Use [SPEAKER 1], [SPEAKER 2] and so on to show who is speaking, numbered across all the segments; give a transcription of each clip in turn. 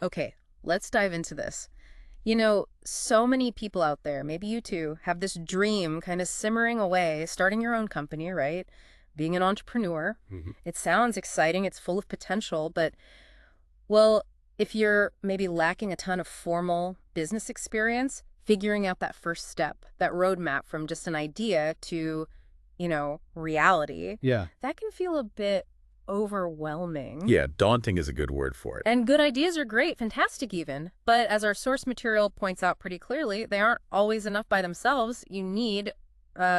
[SPEAKER 1] Okay, let's dive into this. So many people out there, maybe you too, have this dream kind of simmering away, starting your own company, right? Being an entrepreneur.
[SPEAKER 2] hmm
[SPEAKER 1] It sounds exciting, it's full of potential, but, well, if you're maybe lacking a ton of formal business experience, figuring out that first step, that roadmap from just an idea to, reality,
[SPEAKER 2] Yeah.
[SPEAKER 1] that can feel a bit overwhelming.
[SPEAKER 2] Yeah, daunting is a good word for it.
[SPEAKER 1] And good ideas are great, fantastic even. But as our source material points out pretty clearly, they aren't always enough by themselves. You need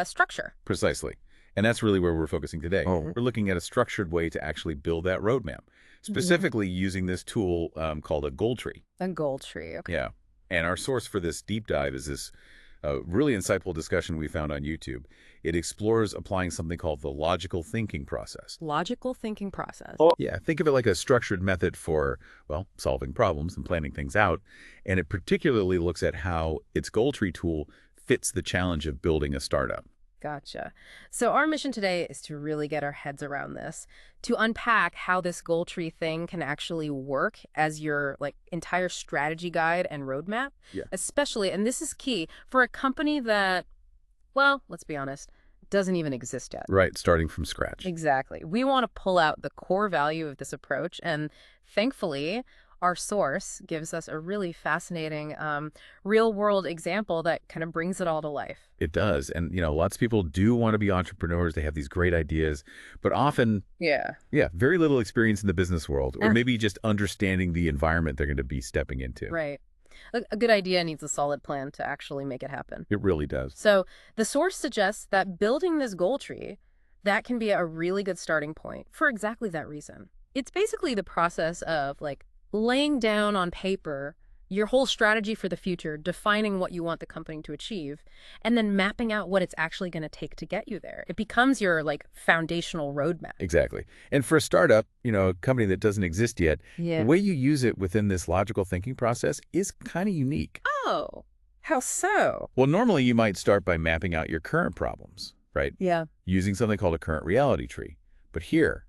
[SPEAKER 1] structure.
[SPEAKER 2] Precisely. And that's really where we're focusing today.
[SPEAKER 1] Oh.
[SPEAKER 2] We're looking at a structured way to actually build that roadmap,
[SPEAKER 1] Yeah.
[SPEAKER 2] specifically using this tool called a goal tree.
[SPEAKER 1] A gold tree. Okay.
[SPEAKER 2] Yeah. And our source for this deep dive is this really insightful discussion we found on YouTube. It explores applying something called the logical thinking process.
[SPEAKER 1] Logical thinking process.
[SPEAKER 2] Yeah, think of it like a structured method for, well, solving problems and planning things out. And it particularly looks at how its goal tree tool fits the challenge of building a startup.
[SPEAKER 1] Gotcha. So our mission today is to really get our heads around this, to unpack how this goal tree thing can actually work as your entire strategy guide and roadmap,
[SPEAKER 2] Yeah.
[SPEAKER 1] especially, and this is key, for a company that, well, let's be honest, doesn't even exist yet.
[SPEAKER 2] Right, starting from scratch.
[SPEAKER 1] Exactly. We want to pull out the core value of this approach, and thankfully, our source gives us a really fascinating real-world example that kind of brings it all to life.
[SPEAKER 2] It does. And, lots of people do want to be entrepreneurs. They have these great ideas, but often,
[SPEAKER 1] Yeah.
[SPEAKER 2] yeah, very little experience in the business world, or
[SPEAKER 1] Uh,
[SPEAKER 2] maybe just understanding the environment they're going to be stepping into.
[SPEAKER 1] Right. A good idea needs a solid plan to actually make it happen.
[SPEAKER 2] It really does.
[SPEAKER 1] So the source suggests that building this goal tree, that can be a really good starting point for exactly that reason. It's basically the process of laying down on paper your whole strategy for the future, defining what you want the company to achieve, and then mapping out what it's actually going to take to get you there. It becomes your foundational roadmap.
[SPEAKER 2] Exactly. And for a startup, a company that doesn't exist yet, the
[SPEAKER 1] Yeah.
[SPEAKER 2] way you use it within this logical thinking process is kind of unique.
[SPEAKER 1] Oh, how so?
[SPEAKER 2] Well, normally you might start by mapping out your current problems, right?
[SPEAKER 1] Yeah.
[SPEAKER 2] Using something called a current reality tree. But here,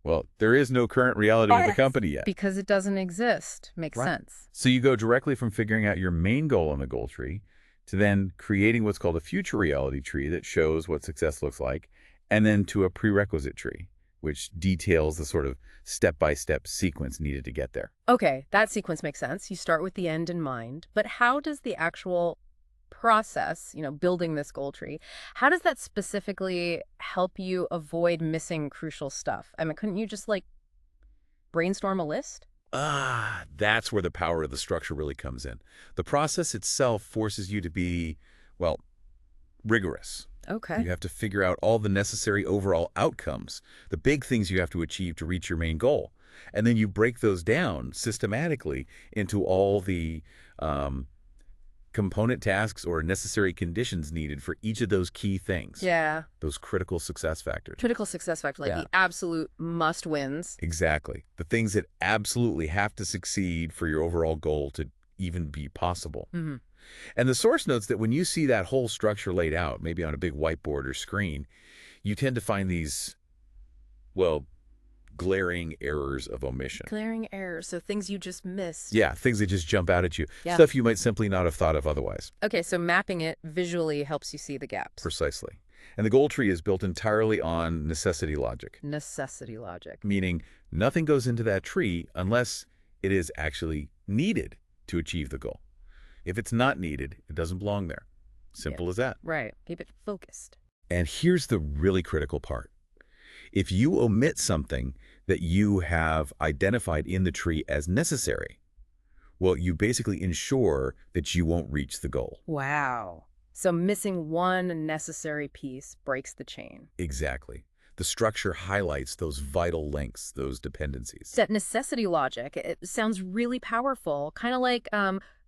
[SPEAKER 2] well, there is no current reality of the
[SPEAKER 1] Yes.
[SPEAKER 2] company yet.
[SPEAKER 1] Because it doesn't exist. Makes
[SPEAKER 2] Right.
[SPEAKER 1] sense.
[SPEAKER 2] So you go directly from figuring out your main goal on the goal tree to then creating what's called a future reality tree that shows what success looks like, and then to a prerequisite tree, which details the sort of step-by-step sequence needed to get there.
[SPEAKER 1] Okay, that sequence makes sense. You start with the end in mind, but how does the actual process, building this goal tree, how does that specifically help you avoid missing crucial stuff? I mean, couldn't you just brainstorm a list?
[SPEAKER 2] That's where the power of the structure really comes in. The process itself forces you to be, well, rigorous.
[SPEAKER 1] Okay.
[SPEAKER 2] You have to figure out all the necessary overall outcomes, the big things you have to achieve to reach your main goal. And then you break those down systematically into all the component tasks or necessary conditions needed for each of those key things,
[SPEAKER 1] Yeah.
[SPEAKER 2] those critical success factors.
[SPEAKER 1] Critical success factor,
[SPEAKER 2] Yeah.
[SPEAKER 1] the absolute must wins.
[SPEAKER 2] Exactly. The things that absolutely have to succeed for your overall goal to even be possible.
[SPEAKER 1] Hmm.
[SPEAKER 2] And the source notes that when you see that whole structure laid out, maybe on a big whiteboard or screen, you tend to find these, well, glaring errors of omission.
[SPEAKER 1] Glaring errors, so things you just missed.
[SPEAKER 2] Yeah, things that just jump out at you.
[SPEAKER 1] Yeah.
[SPEAKER 2] Stuff you might simply not have thought of otherwise.
[SPEAKER 1] Okay, so mapping it visually helps you see the gaps.
[SPEAKER 2] Precisely. And the goal tree is built entirely on necessity logic,
[SPEAKER 1] Necessity logic.
[SPEAKER 2] meaning nothing goes into that tree unless it is actually needed to achieve the goal. If it's not needed, it doesn't belong there. Simple as that.
[SPEAKER 1] Right. Keep it focused.
[SPEAKER 2] And here's the really critical part. If you omit something that you have identified in the tree as necessary, well, you basically ensure that you won't reach the goal.
[SPEAKER 1] Wow. So missing one necessary piece breaks the chain.
[SPEAKER 2] Exactly. The structure highlights those vital links, those dependencies.
[SPEAKER 1] That necessity logic, it sounds really powerful, kind of like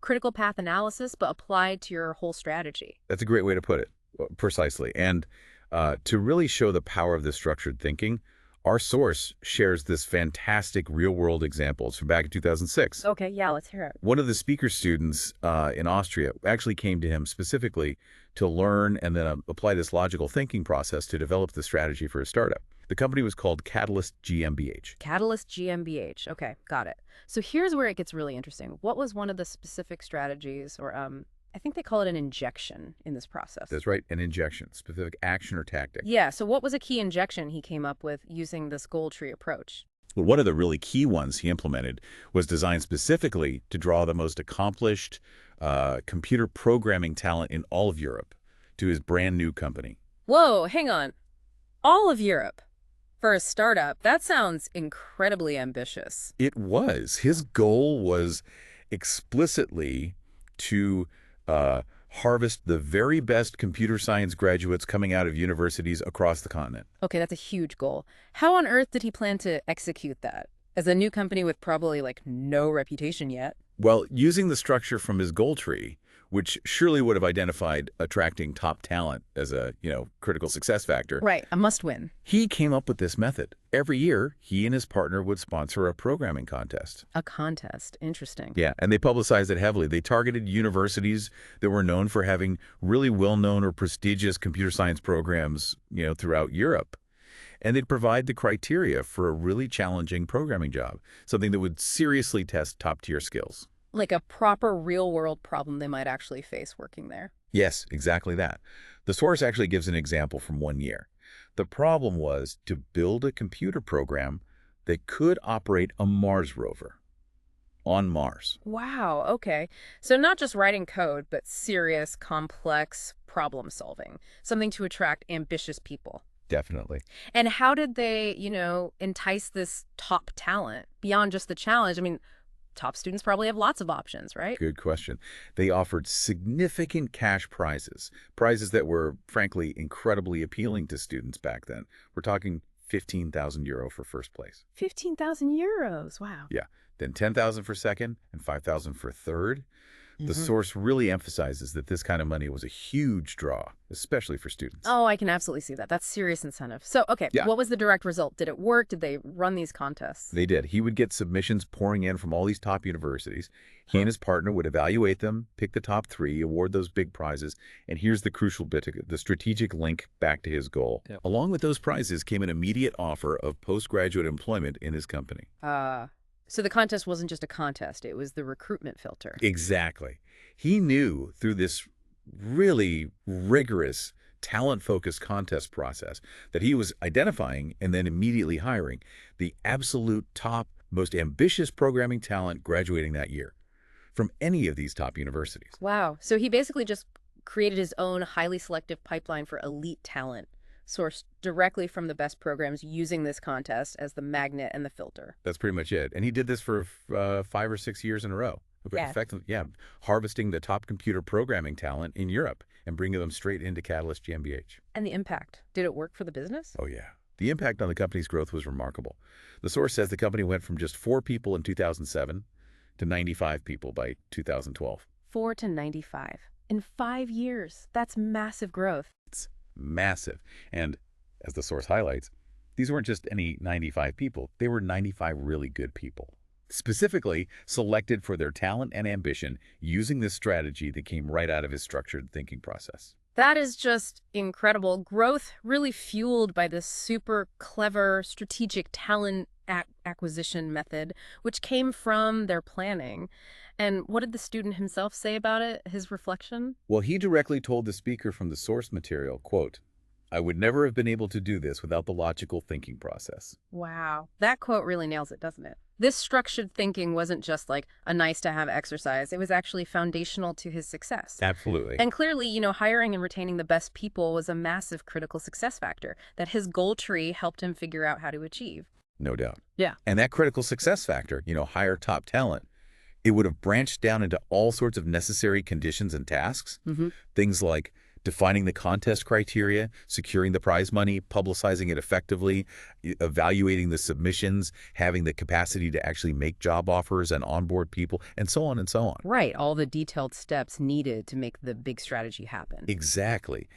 [SPEAKER 1] critical path analysis, but applied to your whole strategy.
[SPEAKER 2] That's a great way to put it. Precisely. And to really show the power of this structured thinking, our source shares this fantastic real-world examples from back in 2006.
[SPEAKER 1] Okay, yeah, let's hear it.
[SPEAKER 2] One of the speaker students in Austria actually came to him specifically to learn and then apply this logical thinking process to develop the strategy for a startup. The company was called Catalyst GmbH.
[SPEAKER 1] Catalyst GmbH. Okay, got it. So here's where it gets really interesting. What was one of the specific strategies, or I think they call it an injection in this process?
[SPEAKER 2] That's right, an injection, specific action or tactic.
[SPEAKER 1] Yeah, so what was a key injection he came up with using this goal tree approach?
[SPEAKER 2] Well, one of the really key ones he implemented was designed specifically to draw the most accomplished computer programming talent in all of Europe to his brand new company.
[SPEAKER 1] Whoa, hang on. All of Europe. For a startup, that sounds incredibly ambitious.
[SPEAKER 2] It was. His goal was explicitly to harvest the very best computer science graduates coming out of universities across the continent.
[SPEAKER 1] Okay, that's a huge goal. How on earth did he plan to execute that? As a new company with probably like no reputation yet.
[SPEAKER 2] Well, using the structure from his goal tree, which surely would have identified attracting top talent as a, critical success factor.
[SPEAKER 1] Right, a must-win.
[SPEAKER 2] He came up with this method. Every year, he and his partner would sponsor a programming contest.
[SPEAKER 1] A contest. Interesting.
[SPEAKER 2] Yeah, and they publicized it heavily. They targeted universities that were known for having really well-known or prestigious computer science programs, throughout Europe. And they'd provide the criteria for a really challenging programming job, something that would seriously test top-tier skills.
[SPEAKER 1] Like a proper real-world problem they might actually face working there.
[SPEAKER 2] Yes, exactly that. The source actually gives an example from one year. The problem was to build a computer program that could operate a Mars rover on Mars.
[SPEAKER 1] Wow, okay. So not just writing code, but serious, complex problem solving. Something to attract ambitious people.
[SPEAKER 2] Definitely.
[SPEAKER 1] And how did they, entice this top talent beyond just the challenge? I mean, top students probably have lots of options, right?
[SPEAKER 2] Good question. They offered significant cash prizes that were, frankly, incredibly appealing to students back then. We're talking 15,000 euro for first place.
[SPEAKER 1] 15,000 euros, wow.
[SPEAKER 2] Yeah, then 10,000 for second and 5,000 for third. The source really emphasizes that this kind of money was a huge draw, especially for students.
[SPEAKER 1] Oh, I can absolutely see that. That's serious incentive. So, okay,
[SPEAKER 2] Yeah.
[SPEAKER 1] What was the direct result? Did it work? Did they run these contests?
[SPEAKER 2] They did. He would get submissions pouring in from all these top universities. He and his partner would evaluate them, pick the top 3, award those big prizes, and here's the crucial bit, the strategic link back to his goal.
[SPEAKER 3] Yep.
[SPEAKER 2] Along with those prizes came an immediate offer of postgraduate employment in his company.
[SPEAKER 1] So the contest wasn't just a contest. It was the recruitment filter.
[SPEAKER 2] Exactly. He knew through this really rigorous, talent-focused contest process that he was identifying and then immediately hiring the absolute top, most ambitious programming talent graduating that year from any of these top universities.
[SPEAKER 1] Wow. So he basically just created his own highly selective pipeline for elite talent, sourced directly from the best programs using this contest as the magnet and the filter.
[SPEAKER 2] That's pretty much it. And he did this for 5 or 6 years in a row.
[SPEAKER 1] Yeah.
[SPEAKER 2] Effectively, harvesting the top computer programming talent in Europe and bringing them straight into Catalyst GmbH.
[SPEAKER 1] And the impact. Did it work for the business?
[SPEAKER 2] Oh, yeah. The impact on the company's growth was remarkable. The source says the company went from just 4 people in 2007 to 95 people by 2012.
[SPEAKER 1] 4 to 95. In 5 years. That's massive growth.
[SPEAKER 2] It's massive. And as the source highlights, these weren't just any 95 people. They were 95 really good people, specifically selected for their talent and ambition using this strategy that came right out of his structured thinking process.
[SPEAKER 1] That is just incredible. Growth really fueled by this super clever strategic talent acquisition method, which came from their planning. And what did the student himself say about it, his reflection?
[SPEAKER 2] Well, he directly told the speaker from the source material, quote, "I would never have been able to do this without the logical thinking process."
[SPEAKER 1] Wow. That quote really nails it, doesn't it? This structured thinking wasn't just like a nice-to-have exercise. It was actually foundational to his success.
[SPEAKER 2] Absolutely.
[SPEAKER 1] And clearly, hiring and retaining the best people was a massive critical success factor that his goal tree helped him figure out how to achieve.
[SPEAKER 2] No doubt.
[SPEAKER 1] Yeah.
[SPEAKER 2] And that critical success factor, hire top talent, it would have branched down into all sorts of necessary conditions and tasks. Things like defining the contest criteria, securing the prize money, publicizing it effectively, evaluating the submissions, having the capacity to actually make job offers and onboard people, and so on and so on.
[SPEAKER 1] Right. All the detailed steps needed to make the big strategy happen.
[SPEAKER 2] Exactly.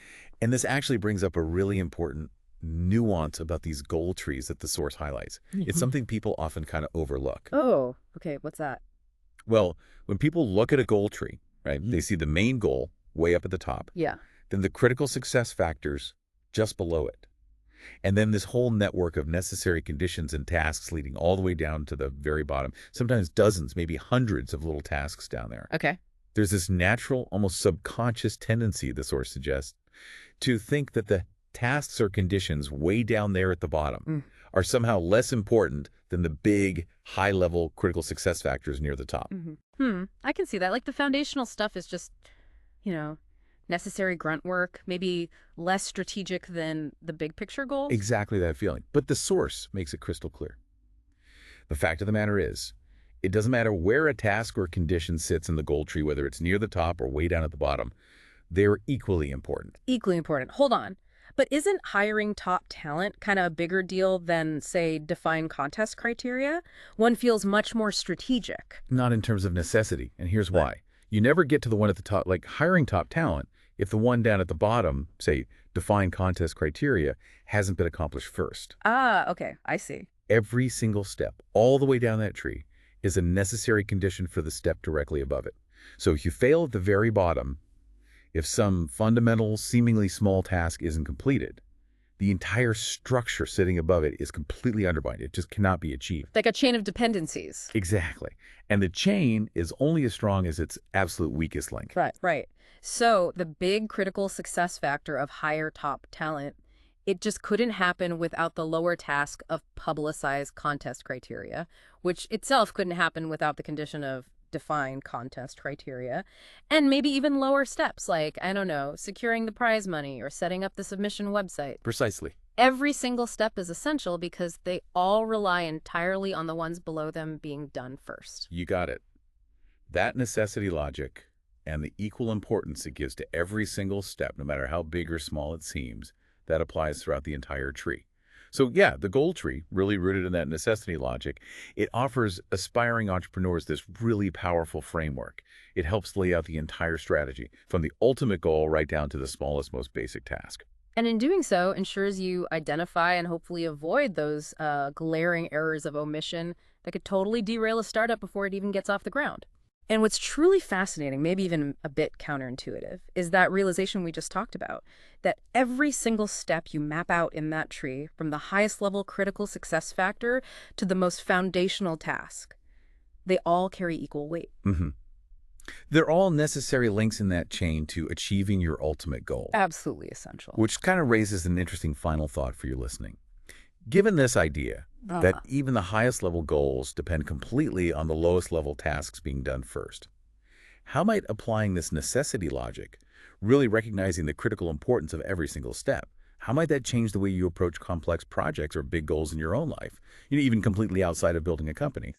[SPEAKER 2] And this actually brings up a really important nuance about these goal trees that the source highlights. It's something people often kind of overlook.
[SPEAKER 1] Oh, okay. What's that?
[SPEAKER 2] Well, when people look at a goal tree, right, they see the main goal way up at the top,
[SPEAKER 1] Yeah.
[SPEAKER 2] then the critical success factors just below it. And then this whole network of necessary conditions and tasks leading all the way down to the very bottom, sometimes dozens, maybe hundreds of little tasks down there.
[SPEAKER 1] Okay.
[SPEAKER 2] There's this natural, almost subconscious tendency, the source suggests, to think that the tasks or conditions way down there at the bottom are somehow less important than the big, high-level critical success factors near the top.
[SPEAKER 1] I can see that. Like the foundational stuff is just, necessary grunt work, maybe less strategic than the big picture goals.
[SPEAKER 2] Exactly that feeling. But the source makes it crystal clear. The fact of the matter is, it doesn't matter where a task or condition sits in the goal tree, whether it's near the top or way down at the bottom, they're equally important.
[SPEAKER 1] Equally important. Hold on. But isn't hiring top talent kind of a bigger deal than, say, defined contest criteria? One feels much more strategic.
[SPEAKER 2] Not in terms of necessity, and here's why. You never get to the one at the top, like hiring top talent, if the one down at the bottom, say, defined contest criteria, hasn't been accomplished first.
[SPEAKER 1] Ah, okay. I see.
[SPEAKER 2] Every single step, all the way down that tree, is a necessary condition for the step directly above it. So if you fail at the very bottom, if some fundamental, seemingly small task isn't completed, the entire structure sitting above it is completely undermined. It just cannot be achieved.
[SPEAKER 1] Like a chain of dependencies.
[SPEAKER 2] Exactly. And the chain is only as strong as its absolute weakest link.
[SPEAKER 1] Right. So the big critical success factor of higher top talent, it just couldn't happen without the lower task of publicized contest criteria, which itself couldn't happen without the condition of defined contest criteria, and maybe even lower steps like, I don't know, securing the prize money or setting up the submission website.
[SPEAKER 2] Precisely.
[SPEAKER 1] Every single step is essential because they all rely entirely on the ones below them being done first.
[SPEAKER 2] You got it. That necessity logic and the equal importance it gives to every single step, no matter how big or small it seems, that applies throughout the entire tree. So yeah, the goal tree, really rooted in that necessity logic, it offers aspiring entrepreneurs this really powerful framework. It helps lay out the entire strategy, from the ultimate goal right down to the smallest, most basic task.
[SPEAKER 1] And in doing so, ensures you identify and hopefully avoid those glaring errors of omission that could totally derail a startup before it even gets off the ground. And what's truly fascinating, maybe even a bit counterintuitive, is that realization we just talked about, that every single step you map out in that tree, from the highest level critical success factor to the most foundational task, they all carry equal weight.
[SPEAKER 2] They're all necessary links in that chain to achieving your ultimate goal.
[SPEAKER 1] Absolutely essential.
[SPEAKER 2] Which kind of raises an interesting final thought for you listening. Given this idea that even the highest level goals depend completely on the lowest level tasks being done first, how might applying this necessity logic, really recognizing the critical importance of every single step, how might that change the way you approach complex projects or big goals in your own life, even completely outside of building a company?